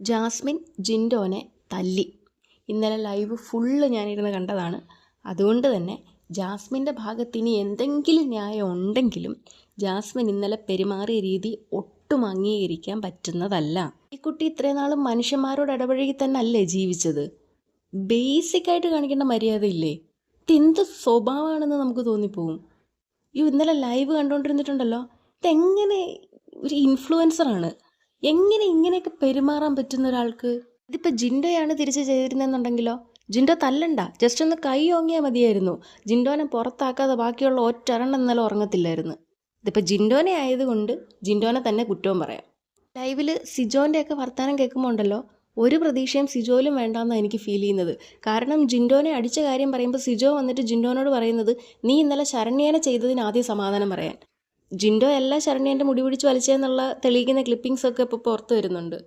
Jasmine ജിൻഡോനെ തല്ലി. ഇന്നലെ live full ഞാനിരുന്ന് കണ്ടതാണ്. അതുകൊണ്ട് തന്നെ ജാസ്മിൻ്റെ ഭാഗത്ത് ഇനി എന്തെങ്കിലും ന്യായം ഉണ്ടെങ്കിലും ജാസ്മിൻ ഇന്നലെ പെരുമാറിയ രീതി ഒട്ടും അംഗീകരിക്കാൻ പറ്റുന്നതല്ല. ഈ കുട്ടി ഇത്രയും നാളും മനുഷ്യന്മാരോട് ഇടപഴകി തന്നെ അല്ലേ ജീവിച്ചത്? ബേസിക്കായിട്ട് കാണിക്കേണ്ട മര്യാദയില്ലേ? ഇതെന്ത് സ്വഭാവമാണെന്ന് നമുക്ക് തോന്നിപ്പോവും. ഇന്നലെ ലൈവ് കണ്ടുകൊണ്ടിരുന്നിട്ടുണ്ടല്ലോ, ഇതെങ്ങനെ ഒരു ഇൻഫ്ലുവൻസറാണ്, എങ്ങനെ ഇങ്ങനെയൊക്കെ പെരുമാറാൻ പറ്റുന്ന ഒരാൾക്ക്? ഇതിപ്പോൾ ജിൻഡോയാണ് തിരിച്ച് ചെയ്തിരുന്നെന്നുണ്ടെങ്കിലോ, ജിൻഡോ തല്ലണ്ട, ജസ്റ്റ് ഒന്ന് കൈ ഓങ്ങിയാൽ മതിയായിരുന്നു. ജിൻഡോനെ പുറത്താക്കാതെ ബാക്കിയുള്ള ഒറ്റൊരെണ്ണം ഇന്നലെ ഉറങ്ങത്തില്ലായിരുന്നു. ഇതിപ്പോൾ ജിൻഡോനെ ആയതുകൊണ്ട് ജിൻഡോനെ തന്നെ കുറ്റവും പറയാം. ലൈവിൽ സിജോൻ്റെയൊക്കെ വർത്തമാനം കേൾക്കുമ്പോൾ ഉണ്ടല്ലോ, ഒരു പ്രതീക്ഷയും സിജോയിലും വേണ്ടാമെന്നാണ് എനിക്ക് ഫീൽ ചെയ്യുന്നത്. കാരണം ജിൻഡോനെ അടിച്ച കാര്യം പറയുമ്പോൾ സിജോ വന്നിട്ട് ജിൻഡോനോട് പറയുന്നത്, നീ ഇന്നലെ ശരണ്യേനെ ചെയ്തതിന് ആദ്യം സമാധാനം പറയാൻ. ജിൻഡോ എല്ലാ ശരണ്യേൻ്റെ മുടി പിടിച്ച് വലിച്ചതെന്നുള്ള തെളിയിക്കുന്ന ക്ലിപ്പിംഗ്സൊക്കെ ഇപ്പോൾ പുറത്ത് വരുന്നുണ്ട്.